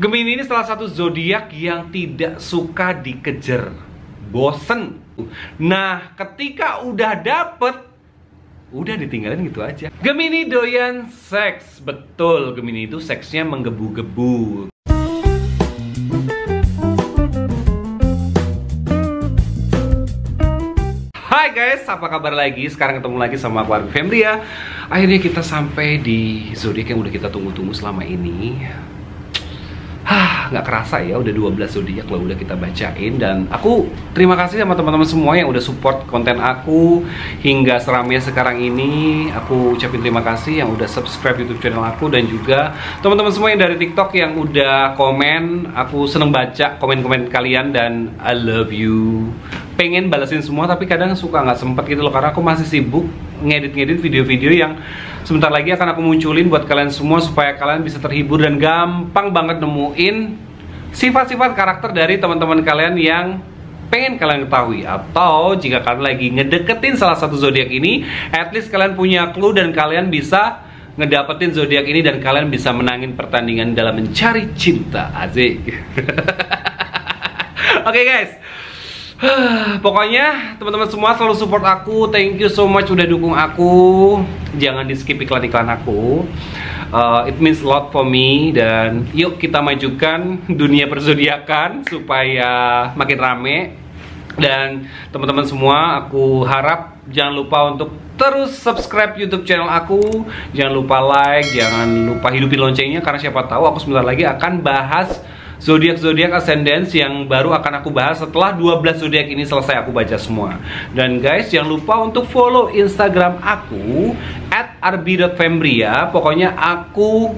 Gemini ini salah satu zodiak yang tidak suka dikejar, bosen. Nah, ketika udah dapet, udah ditinggalin gitu aja. Gemini doyan seks, betul. Gemini itu seksnya menggebu-gebu. Hai guys, apa kabar lagi? Sekarang ketemu lagi sama aku Arby Fembria. Akhirnya kita sampai di zodiak yang udah kita tunggu-tunggu selama ini. Nggak kerasa ya, udah 12 zodiak loh udah kita bacain. Dan aku terima kasih sama teman-teman semua yang udah support konten aku hingga seramai sekarang ini. Aku ucapin terima kasih yang udah subscribe YouTube channel aku, dan juga teman-teman semua yang dari TikTok yang udah komen. Aku seneng baca komen-komen kalian dan I love you. Pengen balesin semua tapi kadang suka nggak sempet gitu loh, karena aku masih sibuk ngedit-ngedit video-video yang sebentar lagi akan aku munculin buat kalian semua, supaya kalian bisa terhibur dan gampang banget nemuin sifat-sifat karakter dari teman-teman kalian yang pengen kalian ketahui. Atau jika kalian lagi ngedeketin salah satu zodiak ini, at least kalian punya clue dan kalian bisa ngedapetin zodiak ini dan kalian bisa menangin pertandingan dalam mencari cinta. Asik. Oke guys, pokoknya teman-teman semua selalu support aku. Thank you so much udah dukung aku. Jangan di skip iklan-iklan aku. It means a lot for me. Dan yuk kita majukan dunia perzodiakan supaya makin rame. Dan teman-teman semua, aku harap jangan lupa untuk terus subscribe YouTube channel aku. Jangan lupa like, jangan lupa hidupin loncengnya, karena siapa tahu aku sebentar lagi akan bahas zodiak-zodiak ascendance yang baru akan aku bahas setelah 12 zodiak ini selesai aku baca semua. Dan guys, jangan lupa untuk follow Instagram aku @arby.fembria. Pokoknya aku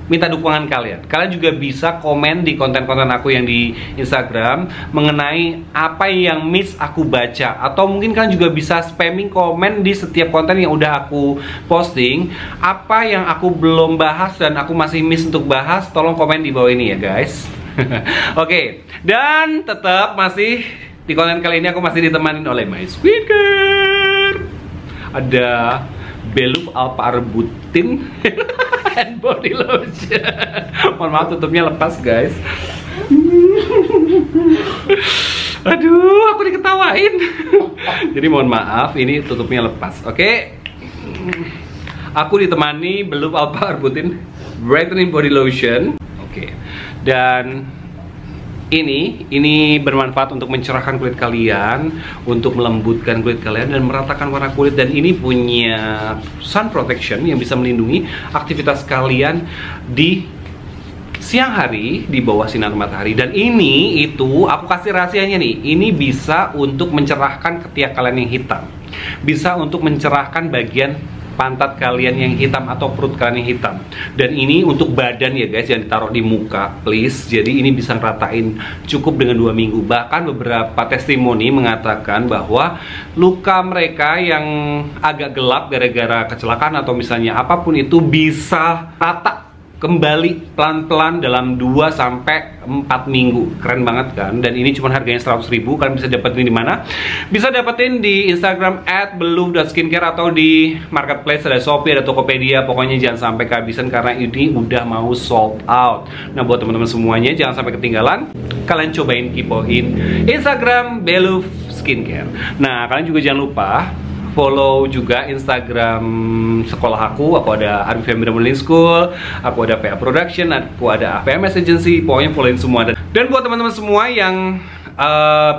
minta dukungan kalian. Kalian juga bisa komen di konten-konten aku yang di Instagram mengenai apa yang miss aku baca, atau mungkin kalian juga bisa spamming komen di setiap konten yang udah aku posting. Apa yang aku belum bahas dan aku masih miss untuk bahas, tolong komen di bawah ini ya guys. Oke, dan tetap masih di konten kali ini aku masih ditemanin oleh my sweet girl. Ada Beluf Alpa Arbutin and body lotion. Mohon maaf tutupnya lepas guys. Aduh, aku diketawain. Jadi mohon maaf, ini tutupnya lepas. Oke. Aku ditemani Beluf Alpa Arbutin Brightening Body Lotion. Oke. Dan ini bermanfaat untuk mencerahkan kulit kalian, untuk melembutkan kulit kalian dan meratakan warna kulit. Dan ini punya sun protection yang bisa melindungi aktivitas kalian di siang hari di bawah sinar matahari. Dan ini itu aku kasih rahasianya nih, ini bisa untuk mencerahkan ketiak kalian yang hitam, bisa untuk mencerahkan bagian pantat kalian yang hitam atau perut kalian yang hitam. Dan ini untuk badan ya guys, jangan ditaruh di muka please. Jadi ini bisa ngeratain cukup dengan 2 minggu. Bahkan beberapa testimoni mengatakan bahwa luka mereka yang agak gelap gara-gara kecelakaan atau misalnya apapun itu bisa rata kembali pelan-pelan dalam 2-4 minggu. Keren banget kan? Dan ini cuma harganya 100.000. Kalian bisa dapetin di mana? Bisa dapetin di Instagram @beluf.skincare atau di marketplace, ada Shopee, ada Tokopedia. Pokoknya jangan sampai kehabisan karena ini udah mau sold out. Nah, buat teman-teman semuanya jangan sampai ketinggalan. Kalian cobain kepoin Instagram Beluf Skincare. Nah, kalian juga jangan lupa follow juga Instagram sekolah aku ada Arby Fembria Modeling School, aku ada PA Production, aku ada APMS Agency. Pokoknya followin semua. Dan buat teman-teman semua yang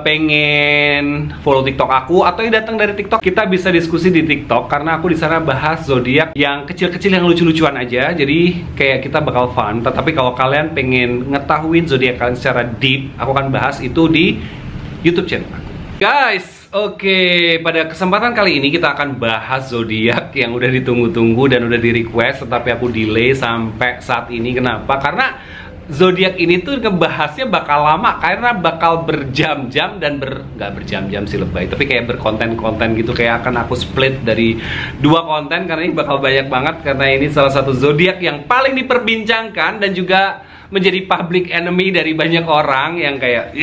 pengen follow TikTok aku atau yang datang dari TikTok, kita bisa diskusi di TikTok karena aku di sana bahas zodiak yang kecil-kecil yang lucu-lucuan aja. Jadi kayak kita bakal fun. Tetapi kalau kalian pengen ngetahuin zodiak kalian secara deep, aku akan bahas itu di YouTube channel aku. Guys, oke, pada kesempatan kali ini kita akan bahas zodiak yang udah ditunggu-tunggu dan udah di request, tetapi aku delay sampai saat ini. Kenapa? Karena zodiak ini tuh ngebahasnya bakal lama, karena bakal berjam-jam dan nggak berjam-jam sih lebay, tapi kayak berkonten-konten gitu. Kayak akan aku split dari 2 konten karena ini bakal banyak banget, karena ini salah satu zodiak yang paling diperbincangkan dan juga menjadi public enemy dari banyak orang yang kayak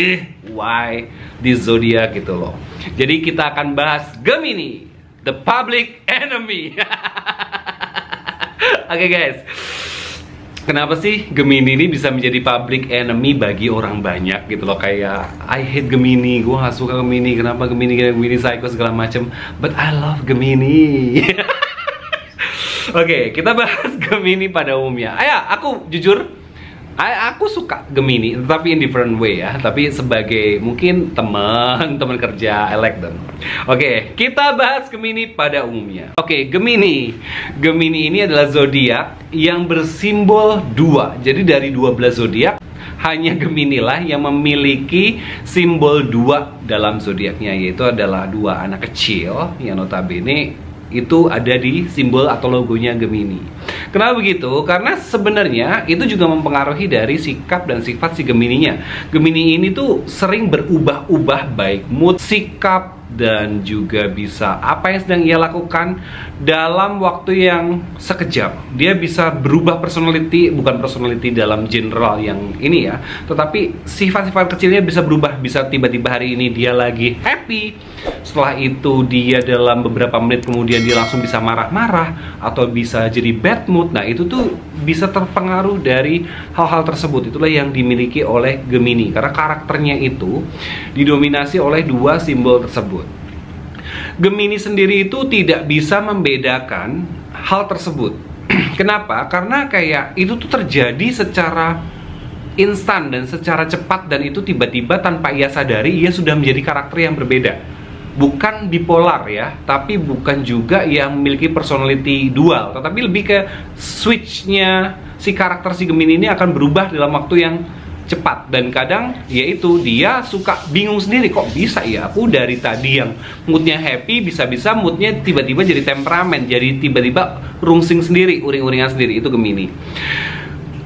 why this zodiak gitu loh. Jadi kita akan bahas Gemini, the public enemy. Oke guys, Kenapa sih Gemini ini bisa menjadi public enemy bagi orang banyak gitu loh? Kayak I hate Gemini, gue gak suka Gemini, kenapa Gemini psycho segala macem. But I love Gemini. Oke, kita bahas Gemini pada umumnya. Aku jujur, aku suka Gemini, tapi in different way ya. Tapi sebagai mungkin teman kerja, I like them. Oke, kita bahas Gemini pada umumnya. Oke, Gemini ini adalah zodiak yang bersimbol 2. Jadi dari 12 zodiak, hanya Gemini lah yang memiliki simbol 2 dalam zodiaknya, yaitu adalah 2 anak kecil yang notabene itu ada di simbol atau logonya Gemini. Kenapa begitu? Karena sebenarnya itu juga mempengaruhi dari sikap dan sifat si Gemininya. Gemini ini tuh sering berubah-ubah baik mood, sikap, dan juga bisa apa yang sedang ia lakukan dalam waktu yang sekejap. Dia bisa berubah personality, bukan personality dalam general yang ini ya, tetapi sifat-sifat kecilnya bisa berubah. Bisa tiba-tiba hari ini dia lagi happy, setelah itu dia dalam beberapa menit kemudian dia langsung bisa marah-marah, atau bisa jadi bad mood. Nah itu tuh bisa terpengaruh dari hal-hal tersebut. Itulah yang dimiliki oleh Gemini, karena karakternya itu didominasi oleh 2 simbol tersebut. Gemini sendiri itu tidak bisa membedakan hal tersebut. Kenapa? Karena kayak itu tuh terjadi secara instan dan secara cepat, dan itu tiba-tiba tanpa ia sadari ia sudah menjadi karakter yang berbeda. Bukan bipolar ya, tapi bukan juga yang memiliki personality dual, tetapi lebih ke switchnya si karakter si Gemini ini akan berubah dalam waktu yang cepat. Dan kadang yaitu dia suka bingung sendiri, kok bisa ya aku dari tadi yang moodnya happy bisa-bisa moodnya tiba-tiba jadi temperamen, jadi tiba-tiba rungsing sendiri, uring-uringan sendiri. Itu Gemini.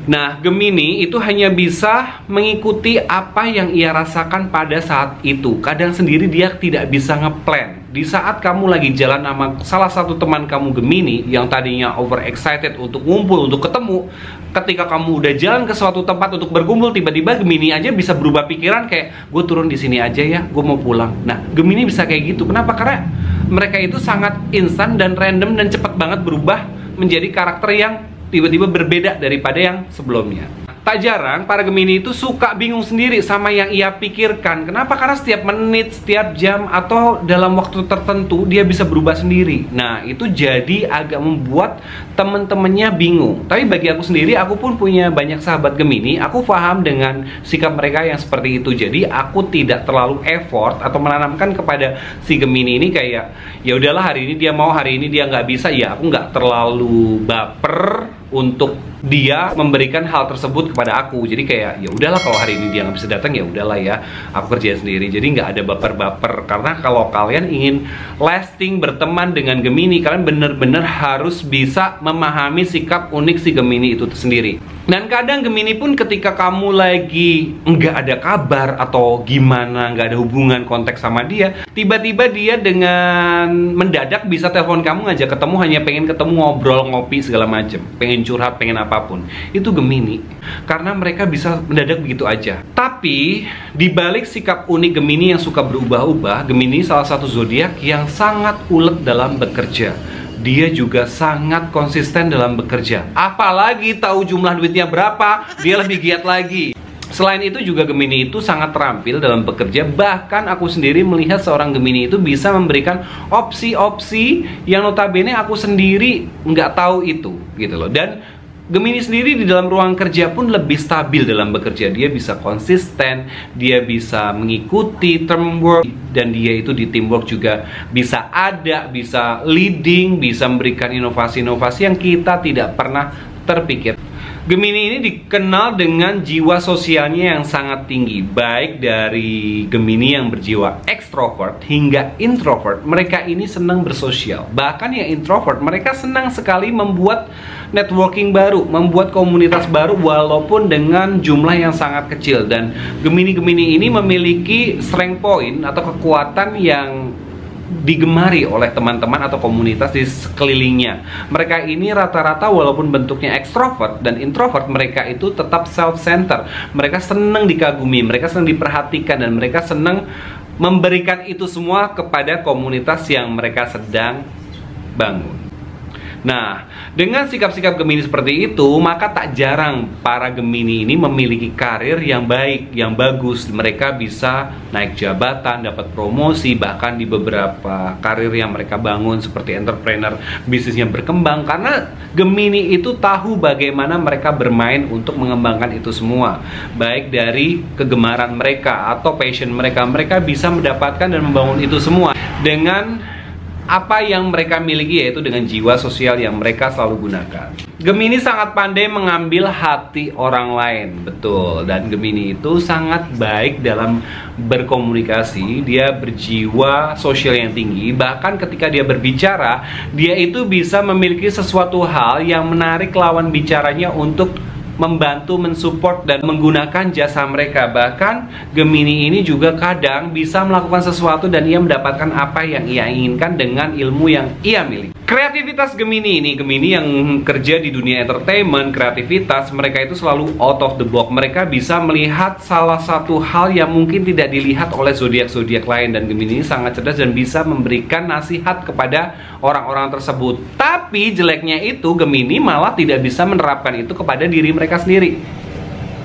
Nah, Gemini itu hanya bisa mengikuti apa yang ia rasakan pada saat itu. Kadang sendiri dia tidak bisa ngeplan. Di saat kamu lagi jalan sama salah satu teman kamu Gemini yang tadinya overexcited untuk ngumpul, untuk ketemu, ketika kamu udah jalan ke suatu tempat untuk berkumpul, tiba-tiba Gemini aja bisa berubah pikiran kayak, gue turun di sini aja ya, gue mau pulang. Nah, Gemini bisa kayak gitu. Kenapa? Karena mereka itu sangat instan dan random dan cepat banget berubah menjadi karakter yang tiba-tiba berbeda daripada yang sebelumnya. Tak jarang para Gemini itu suka bingung sendiri sama yang ia pikirkan. Kenapa? Karena setiap menit, setiap jam, atau dalam waktu tertentu dia bisa berubah sendiri. Nah, itu jadi agak membuat temen-temennya bingung. Tapi bagi aku sendiri, aku pun punya banyak sahabat Gemini. Aku paham dengan sikap mereka yang seperti itu. Jadi aku tidak terlalu effort atau menanamkan kepada si Gemini ini kayak, ya udahlah hari ini dia mau, hari ini dia nggak bisa. Ya aku nggak terlalu baper untuk dia memberikan hal tersebut kepada aku. Jadi kayak ya udahlah, kalau hari ini dia nggak bisa datang ya udahlah ya, aku kerja sendiri. Jadi nggak ada baper-baper. Karena kalau kalian ingin lasting berteman dengan Gemini, kalian bener-bener harus bisa memahami sikap unik si Gemini itu sendiri. Dan kadang Gemini pun ketika kamu lagi nggak ada kabar atau gimana, nggak ada hubungan kontak sama dia, tiba-tiba dia dengan mendadak bisa telepon kamu, ngajak ketemu, hanya pengen ketemu, ngobrol, ngopi segala macem, pengen curhat, pengen apapun. Itu Gemini, karena mereka bisa mendadak begitu aja. Tapi dibalik sikap unik Gemini yang suka berubah-ubah, Gemini salah satu zodiak yang sangat ulet dalam bekerja. Dia juga sangat konsisten dalam bekerja. Apalagi tahu jumlah duitnya berapa, dia lebih giat lagi. Selain itu juga Gemini itu sangat terampil dalam bekerja. Bahkan aku sendiri melihat seorang Gemini itu bisa memberikan opsi-opsi yang notabene aku sendiri nggak tahu itu, gitu loh. Dan Gemini sendiri di dalam ruang kerja pun lebih stabil dalam bekerja. Dia bisa konsisten, dia bisa mengikuti teamwork, dan dia itu di teamwork juga bisa ada, bisa leading, bisa memberikan inovasi-inovasi yang kita tidak pernah terpikir. Gemini ini dikenal dengan jiwa sosialnya yang sangat tinggi, baik dari Gemini yang berjiwa ekstrovert hingga introvert. Mereka ini senang bersosial. Bahkan yang introvert, mereka senang sekali membuat networking baru, membuat komunitas baru walaupun dengan jumlah yang sangat kecil. Dan Gemini-Gemini ini memiliki strength point atau kekuatan yang digemari oleh teman-teman atau komunitas di sekelilingnya. Mereka ini rata-rata walaupun bentuknya ekstrovert dan introvert, mereka itu tetap self-center. Mereka senang dikagumi, mereka senang diperhatikan, dan mereka senang memberikan itu semua kepada komunitas yang mereka sedang bangun. Nah, dengan sikap-sikap Gemini seperti itu, maka tak jarang para Gemini ini memiliki karir yang baik, yang bagus. Mereka bisa naik jabatan, dapat promosi, bahkan di beberapa karir yang mereka bangun seperti entrepreneur, bisnisnya berkembang. Karena Gemini itu tahu bagaimana mereka bermain untuk mengembangkan itu semua. Baik dari kegemaran mereka atau passion mereka, mereka bisa mendapatkan dan membangun itu semua dengan apa yang mereka miliki, yaitu dengan jiwa sosial yang mereka selalu gunakan. Gemini sangat pandai mengambil hati orang lain, betul. Dan Gemini itu sangat baik dalam berkomunikasi. Dia berjiwa sosial yang tinggi. Bahkan ketika dia berbicara, dia itu bisa memiliki sesuatu hal yang menarik lawan bicaranya untuk membantu, mensupport, dan menggunakan jasa mereka. Bahkan Gemini ini juga kadang bisa melakukan sesuatu dan ia mendapatkan apa yang ia inginkan dengan ilmu yang ia miliki. Kreativitas Gemini ini, Gemini yang kerja di dunia entertainment, kreativitas, mereka itu selalu out of the box. Mereka bisa melihat salah satu hal yang mungkin tidak dilihat oleh zodiak-zodiak lain, dan Gemini ini sangat cerdas dan bisa memberikan nasihat kepada orang-orang tersebut. Tapi jeleknya itu, Gemini malah tidak bisa menerapkan itu kepada diri mereka sendiri.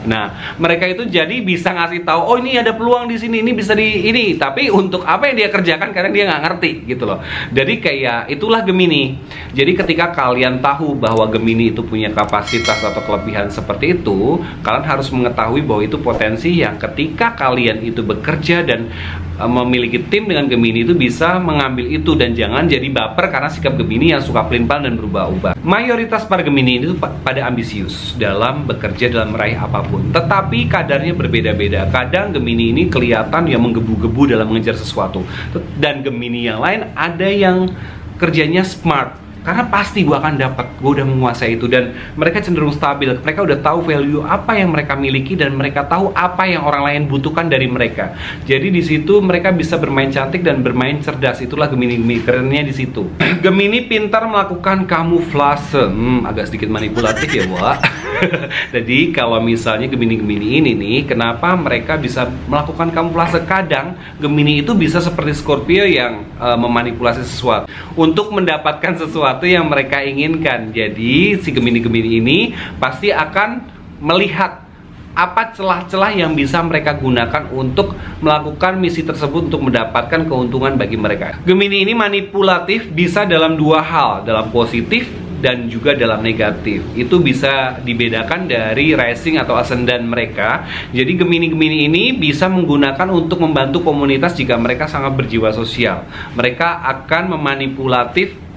Nah, mereka itu jadi bisa ngasih tahu, oh ini ada peluang di sini, ini bisa di ini, tapi untuk apa yang dia kerjakan kadang dia nggak ngerti gitu loh. Jadi kayak itulah Gemini. Jadi ketika kalian tahu bahwa Gemini itu punya kapasitas atau kelebihan seperti itu, kalian harus mengetahui bahwa itu potensi yang ketika kalian itu bekerja dan memiliki tim dengan Gemini itu bisa mengambil itu, dan jangan jadi baper karena sikap Gemini yang suka pelin-pelan dan berubah-ubah. Mayoritas para Gemini itu pada ambisius dalam bekerja, dalam meraih apapun, tetapi kadarnya berbeda-beda. Kadang Gemini ini kelihatan yang menggebu-gebu dalam mengejar sesuatu, dan Gemini yang lain ada yang kerjanya smart, karena pasti gue akan dapat, gue udah menguasai itu, dan mereka cenderung stabil. Mereka udah tahu value apa yang mereka miliki, dan mereka tahu apa yang orang lain butuhkan dari mereka. Jadi di situ mereka bisa bermain cantik dan bermain cerdas. Itulah Gemini, kerennya di situ. Gemini pintar melakukan kamuflase. Agak sedikit manipulatif ya, Wak. Jadi kalau misalnya Gemini-Gemini ini nih, kenapa mereka bisa melakukan kamuflase? Kadang Gemini itu bisa seperti Scorpio yang memanipulasi sesuatu untuk mendapatkan sesuatu yang mereka inginkan. Jadi si Gemini-Gemini ini pasti akan melihat apa celah-celah yang bisa mereka gunakan untuk melakukan misi tersebut untuk mendapatkan keuntungan bagi mereka. Gemini ini manipulatif bisa dalam dua hal, dalam positif dan juga dalam negatif. Itu bisa dibedakan dari rising atau ascendant mereka. Jadi Gemini-Gemini ini bisa menggunakan untuk membantu komunitas jika mereka sangat berjiwa sosial. Mereka akan memanipulatif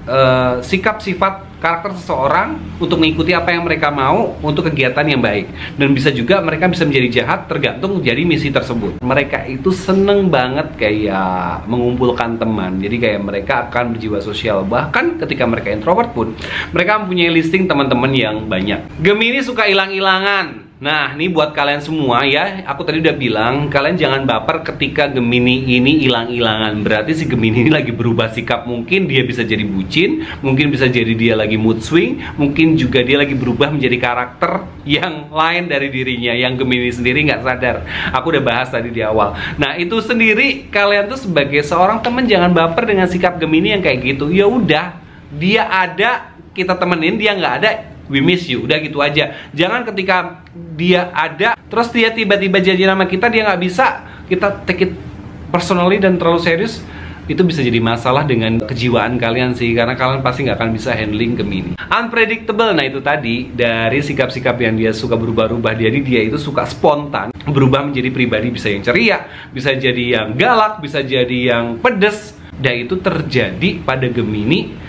sikap sifat karakter seseorang untuk mengikuti apa yang mereka mau untuk kegiatan yang baik, dan bisa juga mereka bisa menjadi jahat tergantung jadi misi tersebut. Mereka itu seneng banget kayak mengumpulkan teman, jadi kayak mereka akan berjiwa sosial. Bahkan ketika mereka introvert pun mereka mempunyai listing teman-teman yang banyak. Gemini suka hilang-hilangan. Nah, ini buat kalian semua ya, aku tadi udah bilang, kalian jangan baper ketika Gemini ini hilang-hilangan. Berarti si Gemini ini lagi berubah sikap. Mungkin dia bisa jadi bucin, mungkin bisa jadi dia lagi mood swing, mungkin juga dia lagi berubah menjadi karakter yang lain dari dirinya, yang Gemini sendiri nggak sadar. Aku udah bahas tadi di awal. Nah, itu sendiri kalian tuh sebagai seorang teman jangan baper dengan sikap Gemini yang kayak gitu. Ya udah, dia ada, kita temenin, dia nggak ada, we miss you, udah gitu aja. Jangan ketika dia ada terus dia tiba-tiba janji sama kita, dia nggak bisa, kita take it personally dan terlalu serius. Itu bisa jadi masalah dengan kejiwaan kalian sih, karena kalian pasti nggak akan bisa handling Gemini. Unpredictable, nah itu tadi dari sikap-sikap yang dia suka berubah-ubah. Jadi dia itu suka spontan, berubah menjadi pribadi, bisa yang ceria, bisa jadi yang galak, bisa jadi yang pedes. Dan itu terjadi pada Gemini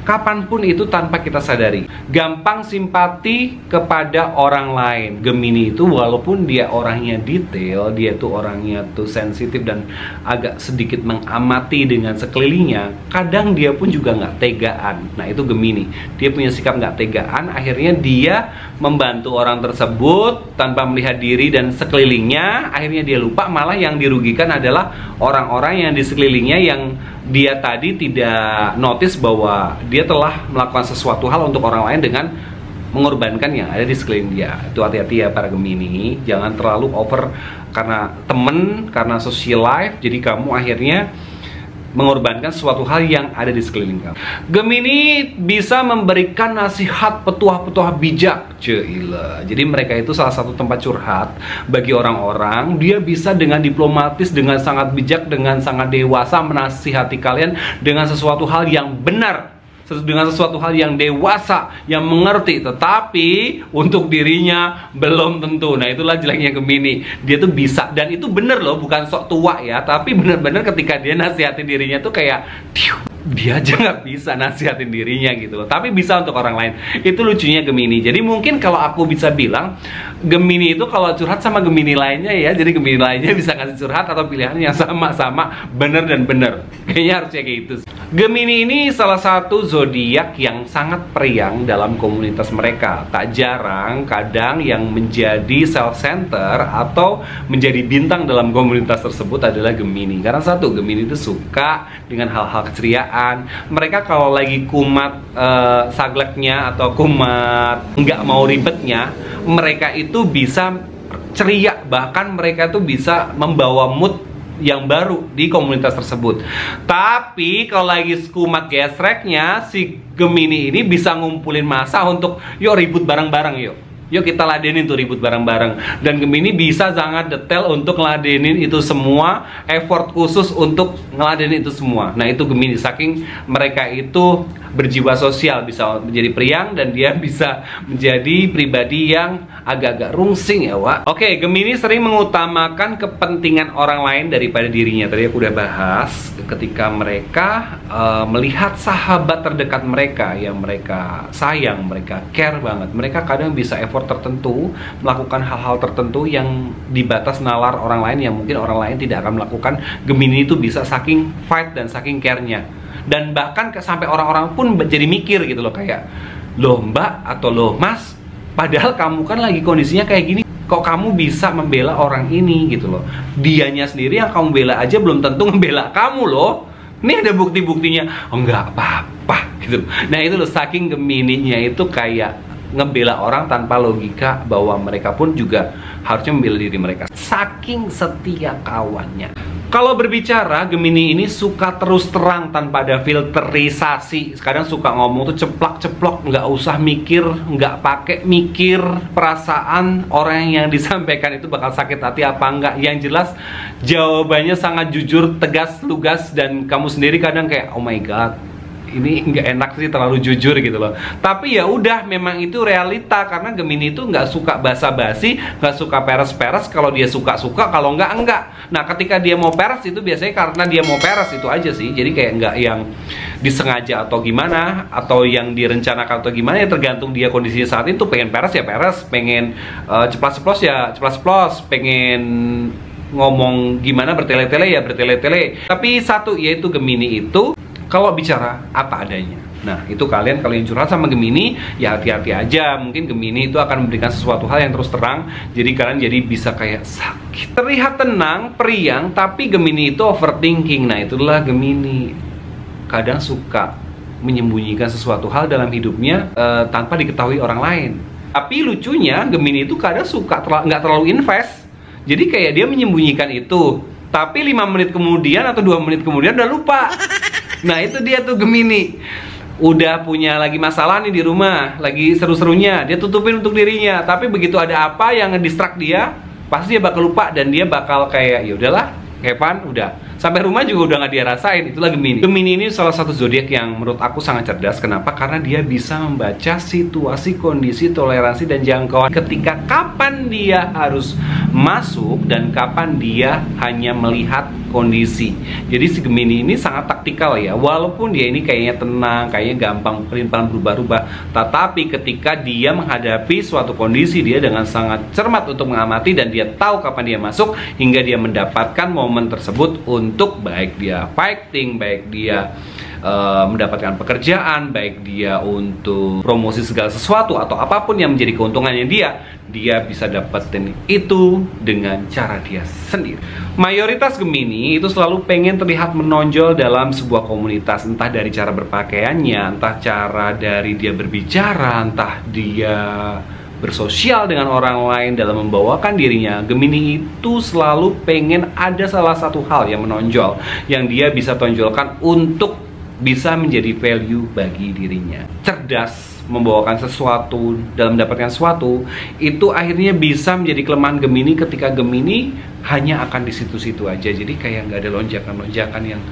kapanpun itu tanpa kita sadari. Gampang simpati kepada orang lain. Gemini itu walaupun dia orangnya detail, dia tuh orangnya tuh sensitif dan agak sedikit mengamati dengan sekelilingnya, kadang dia pun juga nggak tegaan. Nah itu Gemini, dia punya sikap nggak tegaan. Akhirnya dia membantu orang tersebut tanpa melihat diri dan sekelilingnya. Akhirnya dia lupa, malah yang dirugikan adalah orang-orang yang di sekelilingnya yang dia tadi tidak notice bahwa dia telah melakukan sesuatu hal untuk orang lain dengan mengorbankan yang ada di sekeliling dia. Itu hati-hati ya para Gemini, jangan terlalu over karena temen, karena social life, jadi kamu akhirnya mengorbankan suatu hal yang ada di sekeliling kamu. Gemini bisa memberikan nasihat petuah-petuah bijak. Cila. Jadi mereka itu salah satu tempat curhat bagi orang-orang. Dia bisa dengan diplomatis, dengan sangat bijak, dengan sangat dewasa menasihati kalian dengan sesuatu hal yang benar, dengan sesuatu hal yang dewasa, yang mengerti, tetapi untuk dirinya belum tentu. Nah, itulah jeleknya Gemini. Dia tuh bisa, dan itu bener loh, bukan sok tua ya, tapi bener-bener ketika dia nasihatin dirinya tuh kayak dia aja nggak bisa nasihatin dirinya gitu loh, tapi bisa untuk orang lain. Itu lucunya Gemini. Jadi mungkin kalau aku bisa bilang, Gemini itu kalau curhat sama Gemini lainnya ya, jadi Gemini lainnya bisa ngasih curhat atau pilihan yang sama-sama bener dan bener. Kayaknya harusnya kayak gitu. Gemini ini salah satu zodiak yang sangat periang dalam komunitas mereka. Tak jarang kadang yang menjadi self-center atau menjadi bintang dalam komunitas tersebut adalah Gemini. Karena satu, Gemini itu suka dengan hal-hal keceriaan. Mereka kalau lagi kumat sagleknya atau kumat nggak mau ribetnya, mereka itu bisa ceria. Bahkan mereka itu bisa membawa mood yang baru di komunitas tersebut. Tapi kalau lagi kumat gesreknya, si Gemini ini bisa ngumpulin massa untuk yuk ribut bareng-bareng yuk. Yuk kita ladenin tuh ribut bareng-bareng. Dan Gemini bisa sangat detail untuk ngeladenin itu semua, effort khusus untuk ngeladenin itu semua. Nah, itu Gemini, saking mereka itu berjiwa sosial, bisa menjadi periang dan dia bisa menjadi pribadi yang agak-agak rungsing ya, Wak. Oke, Gemini sering mengutamakan kepentingan orang lain daripada dirinya. Tadi aku udah bahas ketika mereka melihat sahabat terdekat mereka yang mereka sayang, mereka care banget. Mereka kadang bisa effort tertentu, melakukan hal-hal tertentu yang di batas nalar orang lain yang mungkin orang lain tidak akan melakukan. Gemini itu bisa saking fight dan saking care-nya. Dan bahkan sampai orang-orang pun jadi mikir gitu loh, kayak, loh Mbak atau loh Mas, padahal kamu kan lagi kondisinya kayak gini, kok kamu bisa membela orang ini gitu loh. Dianya sendiri yang kamu bela aja belum tentu membela kamu loh. Ini ada bukti-buktinya. Oh, enggak apa-apa gitu. Nah, itu loh, saking Gemininya itu kayak ngebela orang tanpa logika bahwa mereka pun juga harusnya membela diri mereka. Saking setia kawannya. Kalau berbicara, Gemini ini suka terus terang tanpa ada filterisasi. Kadang suka ngomong tuh ceplak-ceplok, nggak usah mikir, nggak pakai mikir perasaan orang yang disampaikan itu bakal sakit hati apa enggak. Yang jelas jawabannya sangat jujur, tegas, lugas, dan kamu sendiri kadang kayak, oh my god, ini nggak enak sih, terlalu jujur gitu loh. Tapi ya udah, memang itu realita, karena Gemini itu nggak suka basa-basi, nggak suka peres-peres. Kalau dia suka-suka, kalau enggak. Nah, ketika dia mau peres itu biasanya karena dia mau peres itu aja sih. Jadi kayak nggak yang disengaja atau gimana, atau yang direncanakan atau gimana, ya tergantung dia kondisinya saat itu. Pengen peres ya peres, pengen ceplas-ceplos ya ceplas-ceplos, pengen ngomong gimana bertele-tele ya bertele-tele. Tapi satu, yaitu Gemini itu kalau bicara apa adanya. Nah, itu kalian kalau yang curhat sama Gemini, ya hati-hati aja. Mungkin Gemini itu akan memberikan sesuatu hal yang terus terang, jadi kalian jadi bisa kayak sakit. Terlihat tenang, periang, tapi Gemini itu overthinking. Nah, itulah Gemini. Kadang suka menyembunyikan sesuatu hal dalam hidupnya tanpa diketahui orang lain. Tapi lucunya, Gemini itu kadang suka nggak terlalu invest. Jadi kayak dia menyembunyikan itu, tapi 5 menit kemudian atau 2 menit kemudian udah lupa. Nah, itu dia tuh Gemini. Udah punya lagi masalah nih di rumah, lagi seru-serunya, dia tutupin untuk dirinya. Tapi begitu ada apa yang ngedistract dia, pasti dia bakal lupa dan dia bakal kayak, ya udahlah, Kepan, udah. Sampai rumah juga udah nggak dia rasain. Itulah Gemini. Gemini ini salah satu zodiak yang menurut aku sangat cerdas. Kenapa? Karena dia bisa membaca situasi, kondisi, toleransi, dan jangkauan ketika kapan dia harus masuk dan kapan dia hanya melihat kondisi. Jadi si Gemini ini sangat taktikal ya. Walaupun dia ini kayaknya tenang, kayaknya gampang pelin-pelan berubah-ubah, tetapi ketika dia menghadapi suatu kondisi, dia dengan sangat cermat untuk mengamati dan dia tahu kapan dia masuk hingga dia mendapatkan momen tersebut untuk baik dia fighting, baik dia mendapatkan pekerjaan, baik dia untuk promosi segala sesuatu atau apapun yang menjadi keuntungannya dia bisa dapetin itu dengan cara dia sendiri. Mayoritas Gemini itu selalu pengen terlihat menonjol dalam sebuah komunitas, entah dari cara berpakaiannya, entah cara dari dia berbicara, entah dia bersosial dengan orang lain, dalam membawakan dirinya, Gemini itu selalu pengen ada salah satu hal yang menonjol, yang dia bisa tonjolkan untuk bisa menjadi value bagi dirinya. Cerdas membawakan sesuatu, dalam mendapatkan sesuatu, itu akhirnya bisa menjadi kelemahan Gemini ketika Gemini hanya akan di situ-situ aja. Jadi kayak nggak ada lonjakan-lonjakan yang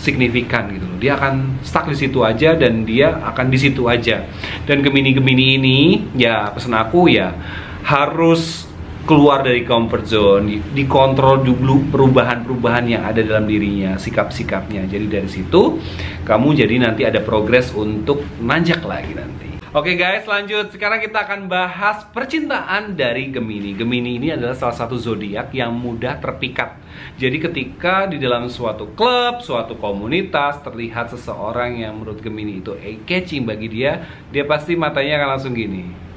signifikan gitu loh. Dia akan stuck di situ aja dan dia akan di situ aja. Dan Gemini-Gemini ini ya pesan aku ya harus keluar dari comfort zone, dikontrol dulu perubahan-perubahan yang ada dalam dirinya, sikap-sikapnya. Jadi dari situ kamu jadi nanti ada progres untuk nanjak lagi nanti. Oke guys, lanjut. Sekarang kita akan bahas percintaan dari Gemini. Gemini ini adalah salah satu zodiak yang mudah terpikat. Jadi ketika di dalam suatu klub, suatu komunitas terlihat seseorang yang menurut Gemini itu eye-catching bagi dia pasti matanya akan langsung gini.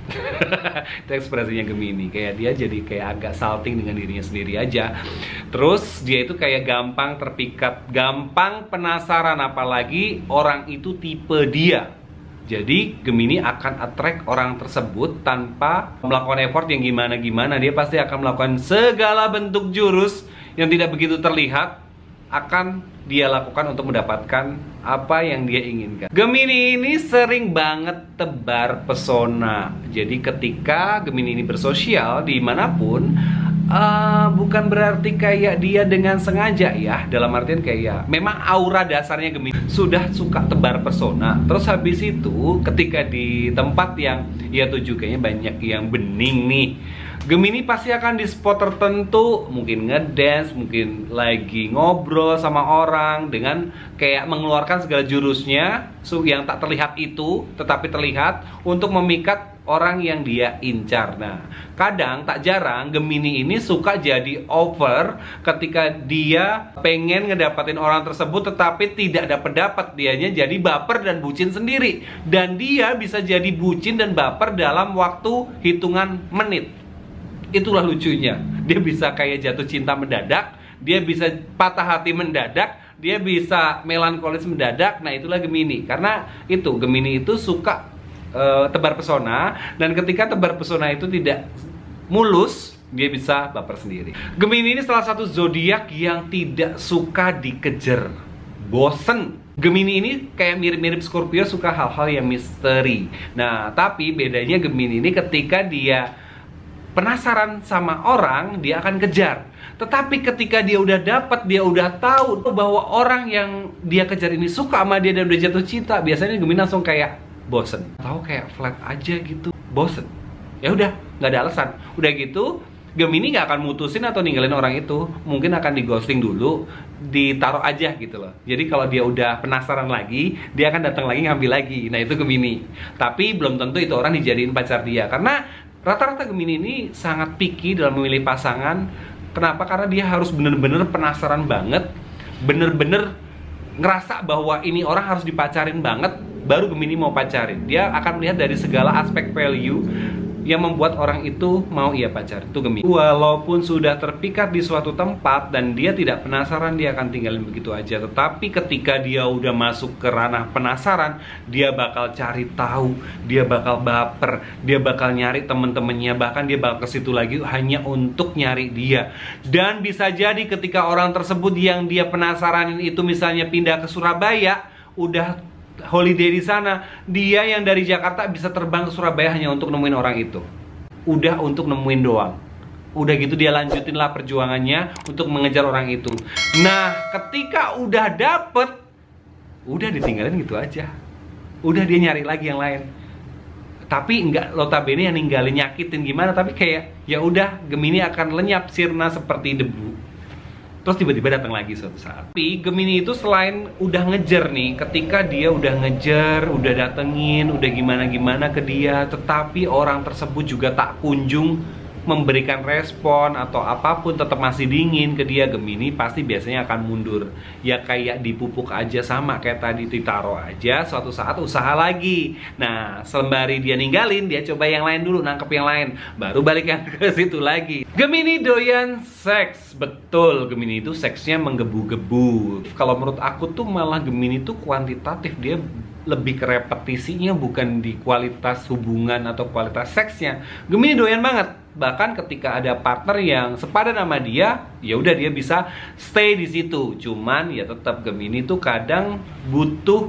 Itu ekspresinya Gemini, kayak dia jadi kayak agak salting dengan dirinya sendiri aja. Terus dia itu kayak gampang terpikat, gampang penasaran, apalagi orang itu tipe dia. Jadi Gemini akan attract orang tersebut tanpa melakukan effort yang gimana-gimana. Dia pasti akan melakukan segala bentuk jurus yang tidak begitu terlihat, akan dia lakukan untuk mendapatkan apa yang dia inginkan. Gemini ini sering banget tebar pesona. Jadi ketika Gemini ini bersosial dimanapun, bukan berarti kayak dia dengan sengaja ya. Dalam artian kayak memang aura dasarnya Gemini sudah suka tebar pesona. Terus habis itu ketika di tempat yang ya tujuh kayaknya banyak yang bening nih, Gemini pasti akan di spot tertentu, mungkin ngedance, mungkin lagi ngobrol sama orang dengan kayak mengeluarkan segala jurusnya yang tak terlihat itu, tetapi terlihat untuk memikat orang yang dia incar. Nah, kadang tak jarang Gemini ini suka jadi over ketika dia pengen ngedapatin orang tersebut tetapi tidak dapat dianya jadi baper dan bucin sendiri. Dan dia bisa jadi bucin dan baper dalam waktu hitungan menit. Itulah lucunya. Dia bisa kayak jatuh cinta mendadak, dia bisa patah hati mendadak, dia bisa melankolis mendadak. Nah, itulah Gemini. Karena itu Gemini itu suka tebar pesona, dan ketika tebar pesona itu tidak mulus, dia bisa baper sendiri. Gemini ini salah satu zodiak yang tidak suka dikejar, bosen. Gemini ini kayak mirip-mirip Scorpio, suka hal-hal yang misteri. Nah, tapi bedanya Gemini ini ketika dia penasaran sama orang, dia akan kejar. Tetapi ketika dia udah dapat, dia udah tahu bahwa orang yang dia kejar ini suka sama dia dan udah jatuh cinta, biasanya Gemini langsung kayak bosen. Tahu kayak flat aja gitu, bosen. Ya udah, nggak ada alasan. Udah gitu, Gemini nggak akan mutusin atau ninggalin orang itu. Mungkin akan di ghosting dulu, ditaruh aja gitu loh. Jadi kalau dia udah penasaran lagi, dia akan datang lagi ngambil lagi. Nah, itu Gemini. Tapi belum tentu itu orang dijadiin pacar dia, karena rata-rata Gemini ini sangat picky dalam memilih pasangan. Kenapa? Karena dia harus bener-bener penasaran banget, bener-bener ngerasa bahwa ini orang harus dipacarin banget, baru Gemini mau pacarin. Dia akan melihat dari segala aspek value yang membuat orang itu mau ia pacar. Itu Gemini. Walaupun sudah terpikat di suatu tempat dan dia tidak penasaran, dia akan tinggalin begitu aja. Tetapi ketika dia udah masuk ke ranah penasaran, dia bakal cari tahu, dia bakal baper, dia bakal nyari temen-temennya, bahkan dia bakal ke situ lagi hanya untuk nyari dia. Dan bisa jadi ketika orang tersebut yang dia penasaranin itu misalnya pindah ke Surabaya, udah holiday di sana, dia yang dari Jakarta bisa terbang ke Surabaya hanya untuk nemuin orang itu. Udah untuk nemuin doang. Udah gitu dia lanjutin lah perjuangannya untuk mengejar orang itu. Nah, ketika udah dapet, udah ditinggalin gitu aja. Udah dia nyari lagi yang lain. Tapi nggak notabene yang ninggalin nyakitin gimana, tapi kayak ya udah Gemini akan lenyap sirna seperti debu. Terus tiba-tiba datang lagi suatu saat. Tapi Gemini itu selain udah ngejar nih, ketika dia udah ngejar, udah datengin, udah gimana-gimana ke dia, tetapi orang tersebut juga tak kunjung memberikan respon atau apapun, tetap masih dingin ke dia, Gemini pasti biasanya akan mundur. Ya kayak dipupuk aja, sama kayak tadi ditaruh aja, suatu saat usaha lagi. Nah, sembari dia ninggalin, dia coba yang lain dulu, nangkep yang lain, baru balik yang ke situ lagi. Gemini doyan seks. Betul, Gemini itu seksnya menggebu-gebu. Kalau menurut aku tuh malah Gemini tuh kuantitatif, dia lebih ke repetisinya, bukan di kualitas hubungan atau kualitas seksnya. Gemini doyan banget. Bahkan ketika ada partner yang sepadan sama dia, ya udah dia bisa stay di situ. Cuman ya tetap Gemini tuh kadang butuh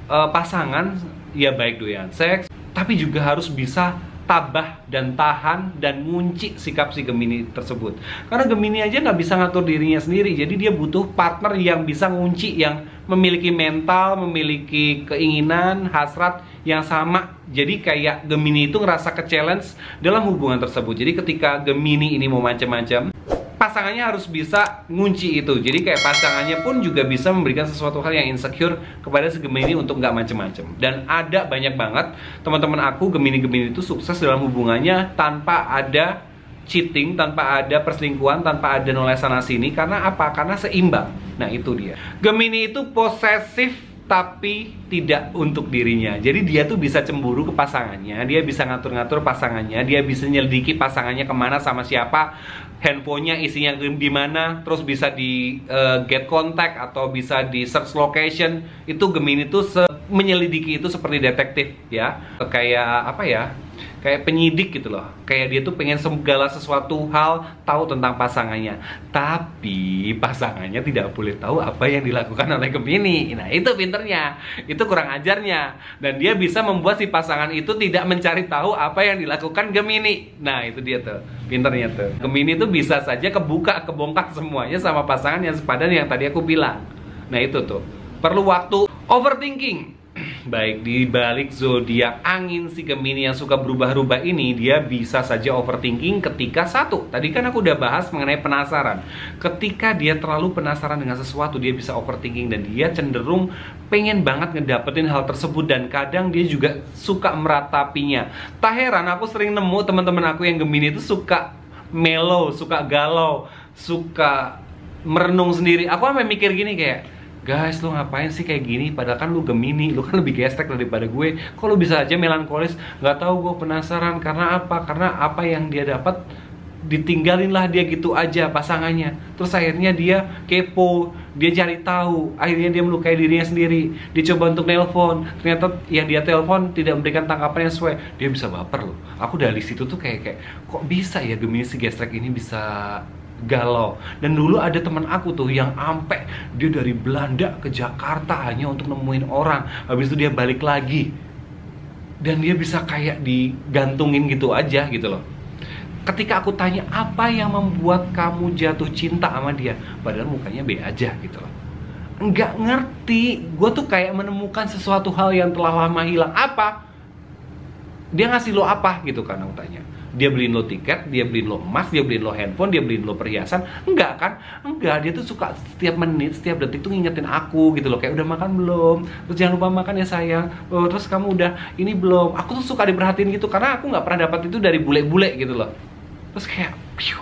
pasangan, ya baik doyan seks, tapi juga harus bisa tabah dan tahan dan ngunci sikap si Gemini tersebut. Karena Gemini aja nggak bisa ngatur dirinya sendiri, jadi dia butuh partner yang bisa ngunci, yang memiliki mental, memiliki keinginan, hasrat yang sama. Jadi kayak Gemini itu ngerasa ke-challenge dalam hubungan tersebut. Jadi ketika Gemini ini mau macam-macam, pasangannya harus bisa ngunci itu. Jadi kayak pasangannya pun juga bisa memberikan sesuatu hal yang insecure kepada si Gemini untuk nggak macem-macem. Dan ada banyak banget teman-teman aku Gemini-Gemini itu sukses dalam hubungannya tanpa ada cheating, tanpa ada perselingkuhan, tanpa ada noleh sana sini. Karena apa? Karena seimbang. Nah itu dia. Gemini itu posesif tapi tidak untuk dirinya. Jadi dia tuh bisa cemburu ke pasangannya, dia bisa ngatur-ngatur pasangannya, dia bisa nyelidiki pasangannya kemana sama siapa, handphonenya isinya di mana, terus bisa di get contact atau bisa di search location. Itu Gemini tuh menyelidiki itu seperti detektif ya, kayak apa ya, kayak penyidik gitu loh. Kayak dia tuh pengen segala sesuatu hal tahu tentang pasangannya. Tapi pasangannya tidak boleh tahu apa yang dilakukan oleh Gemini. Nah itu pinternya, itu kurang ajarnya. Dan dia bisa membuat si pasangan itu tidak mencari tahu apa yang dilakukan Gemini. Nah itu dia tuh, pinternya tuh. Gemini tuh bisa saja kebongkar semuanya sama pasangan yang sepadan yang tadi aku bilang. Nah itu tuh, perlu waktu. Overthinking. Baik, di balik zodiak angin si Gemini yang suka berubah-ubah ini, dia bisa saja overthinking ketika satu. Tadi kan aku udah bahas mengenai penasaran. Ketika dia terlalu penasaran dengan sesuatu, dia bisa overthinking dan dia cenderung pengen banget ngedapetin hal tersebut, dan kadang dia juga suka meratapinya. Tak heran aku sering nemu teman-teman aku yang Gemini itu suka mellow, suka galau, suka merenung sendiri. Aku sampai mikir gini kayak, guys, lu ngapain sih kayak gini? Padahal kan lu Gemini, lu kan lebih gestek daripada gue. Kok lu bisa aja melankolis? Gak tahu, gue penasaran. Karena apa? Karena apa yang dia dapat ditinggalin lah dia gitu aja pasangannya. Terus akhirnya dia kepo, dia cari tahu. Akhirnya dia melukai dirinya sendiri. Dia coba untuk nelpon, ternyata yang dia telepon tidak memberikan tanggapan yang sesuai. Dia bisa baper loh. Aku dari situ tuh kayak kok bisa ya Gemini si gestek ini bisa galau. Dan dulu ada teman aku tuh yang ampe dia dari Belanda ke Jakarta hanya untuk nemuin orang. Habis itu dia balik lagi dan dia bisa kayak digantungin gitu aja gitu loh. Ketika aku tanya apa yang membuat kamu jatuh cinta sama dia, padahal mukanya be aja gitu loh, nggak ngerti. Gue tuh kayak menemukan sesuatu hal yang telah lama hilang. Apa? Dia ngasih lo apa gitu kan, aku tanya. Dia beliin lo tiket, dia beliin lo emas, dia beliin lo handphone, dia beliin lo perhiasan. Enggak kan? Enggak, dia tuh suka setiap menit, setiap detik tuh ngingetin aku gitu loh. Kayak udah makan belum? Terus jangan lupa makan ya sayang. Oh, terus kamu udah ini belum? Aku tuh suka diperhatiin gitu, karena aku nggak pernah dapat itu dari bule-bule gitu loh. Terus kayak, piu.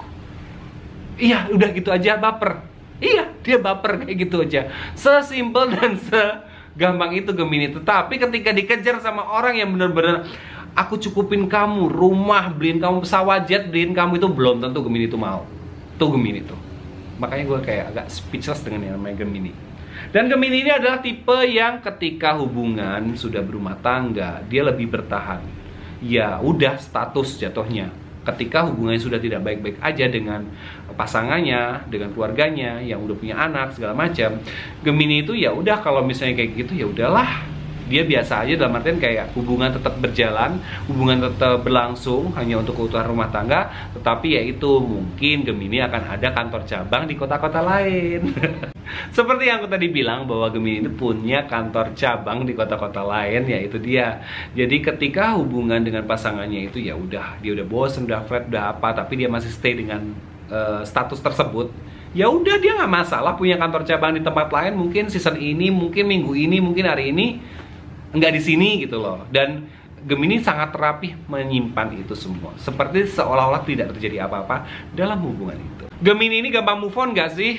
Iya, udah gitu aja baper. Iya, dia baper kayak gitu aja. Sesimpel dan segampang itu Gemini. Tetapi ketika dikejar sama orang yang bener-bener aku cukupin kamu rumah, beliin kamu pesawat jet, beliin kamu, itu belum tentu Gemini itu mau. Tuh Gemini tuh. Makanya gue kayak agak speechless dengan yang namanya Gemini. Dan Gemini ini adalah tipe yang ketika hubungan sudah berumah tangga, dia lebih bertahan. Ya udah status jatuhnya. Ketika hubungannya sudah tidak baik-baik aja dengan pasangannya, dengan keluarganya yang udah punya anak segala macam, Gemini itu ya udah, kalau misalnya kayak gitu ya udahlah. Dia biasa aja, dalam artian kayak hubungan tetap berjalan, hubungan tetap berlangsung hanya untuk keutuhan rumah tangga. Tetapi ya itu, mungkin Gemini akan ada kantor cabang di kota-kota lain. Seperti yang aku tadi bilang bahwa Gemini itu punya kantor cabang di kota-kota lain, yaitu dia. Jadi ketika hubungan dengan pasangannya itu ya udah, dia udah bosen, udah flat, udah apa, tapi dia masih stay dengan status tersebut. Ya udah, dia nggak masalah punya kantor cabang di tempat lain, mungkin season ini, mungkin minggu ini, mungkin hari ini, nggak di sini gitu loh. Dan Gemini sangat rapih menyimpan itu semua, seperti seolah-olah tidak terjadi apa-apa dalam hubungan itu. Gemini ini gampang move on nggak sih?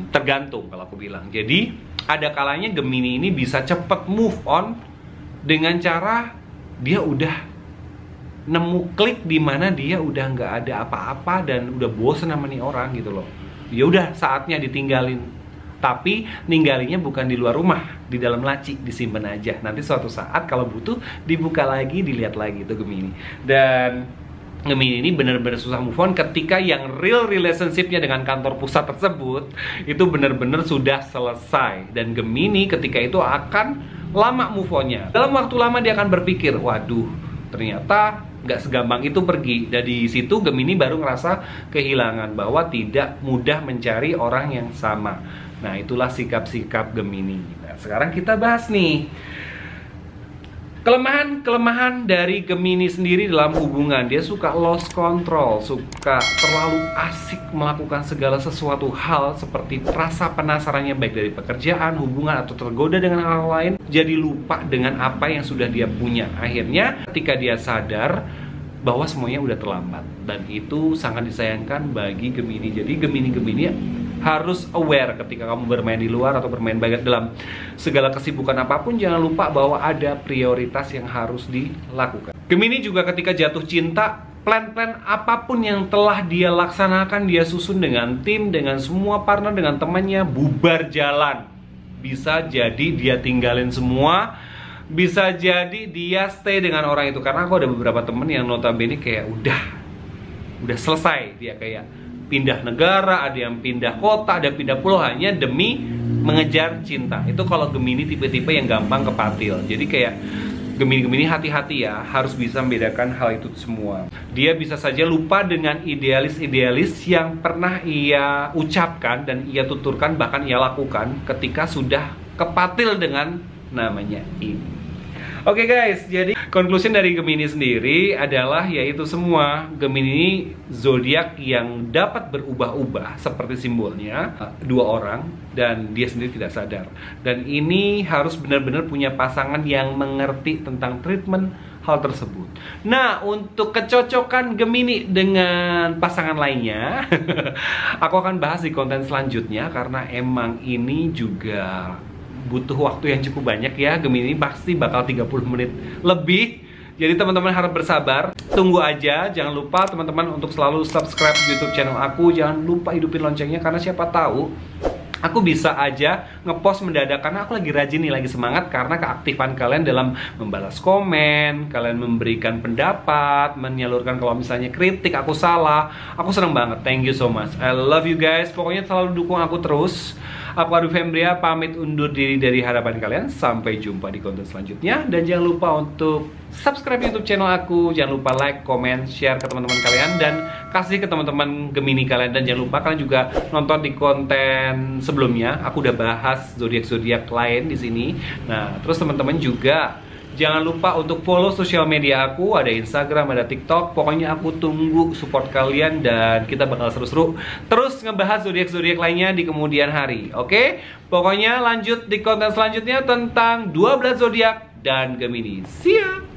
Tergantung kalau aku bilang. Jadi ada kalanya Gemini ini bisa cepet move on dengan cara dia udah nemu klik di mana dia udah nggak ada apa-apa dan udah bosen sama nih orang gitu loh. Ya udah, saatnya ditinggalin. Tapi ninggalinya bukan di luar rumah, di dalam laci, disimpan aja. Nanti suatu saat kalau butuh dibuka lagi, dilihat lagi itu Gemini. Dan Gemini ini benar-benar susah move on ketika yang real relationship-nya dengan kantor pusat tersebut itu benar-benar sudah selesai. Dan Gemini ketika itu akan lama move on-nya. Dalam waktu lama dia akan berpikir, waduh, ternyata nggak segampang itu pergi. Dan di situ Gemini baru ngerasa kehilangan, bahwa tidak mudah mencari orang yang sama. Nah, itulah sikap-sikap Gemini. Nah, sekarang kita bahas nih kelemahan dari Gemini sendiri dalam hubungan. Dia suka lost control, suka terlalu asik melakukan segala sesuatu hal, seperti rasa penasarannya baik dari pekerjaan, hubungan, atau tergoda dengan hal lain, jadi lupa dengan apa yang sudah dia punya. Akhirnya ketika dia sadar bahwa semuanya udah terlambat, dan itu sangat disayangkan bagi Gemini. Jadi Gemini harus aware ketika kamu bermain di luar atau bermain dalam segala kesibukan apapun, jangan lupa bahwa ada prioritas yang harus dilakukan. Gemini juga ketika jatuh cinta, plan-plan apapun yang telah dia laksanakan, dia susun dengan tim, dengan semua partner, dengan temannya, bubar jalan. Bisa jadi dia tinggalin semua, bisa jadi dia stay dengan orang itu. Karena aku ada beberapa temen yang notabene kayak udah selesai, dia kayak pindah negara, ada yang pindah kota, ada yang pindah pulau hanya demi mengejar cinta. Itu kalau Gemini tipe-tipe yang gampang kepatil. Jadi kayak Gemini hati-hati ya, harus bisa membedakan hal itu semua. Dia bisa saja lupa dengan idealis-idealis yang pernah ia ucapkan dan ia tuturkan, bahkan ia lakukan ketika sudah kepatil dengan namanya ini. Oke guys, jadi conclusion dari Gemini sendiri adalah yaitu semua Gemini zodiak yang dapat berubah-ubah seperti simbolnya, dua orang, dan dia sendiri tidak sadar. Dan ini harus benar-benar punya pasangan yang mengerti tentang treatment hal tersebut. Nah, untuk kecocokan Gemini dengan pasangan lainnya aku akan bahas di konten selanjutnya, karena emang ini juga butuh waktu yang cukup banyak ya. Gemini pasti bakal 30 menit lebih. Jadi teman-teman harap bersabar, tunggu aja. Jangan lupa teman-teman untuk selalu subscribe YouTube channel aku. Jangan lupa hidupin loncengnya, karena siapa tahu aku bisa aja ngepost mendadak, karena aku lagi rajin nih, lagi semangat karena keaktifan kalian dalam membalas komen, kalian memberikan pendapat, menyalurkan kalau misalnya kritik aku salah. Aku seneng banget. Thank you so much. I love you guys. Pokoknya selalu dukung aku terus. Aku Arif Hendria pamit undur diri dari hadapan kalian. Sampai jumpa di konten selanjutnya. Dan jangan lupa untuk subscribe YouTube channel aku. Jangan lupa like, comment, share ke teman-teman kalian, dan kasih ke teman-teman Gemini kalian. Dan jangan lupa kalian juga nonton di konten sebelumnya. Aku udah bahas zodiak-zodiak lain di sini. Nah, terus teman-teman juga jangan lupa untuk follow sosial media aku, ada Instagram, ada TikTok. Pokoknya aku tunggu support kalian, dan kita bakal seru-seru terus ngebahas zodiak-zodiak lainnya di kemudian hari. Oke? Pokoknya lanjut di konten selanjutnya tentang 12 zodiak dan Gemini. See ya!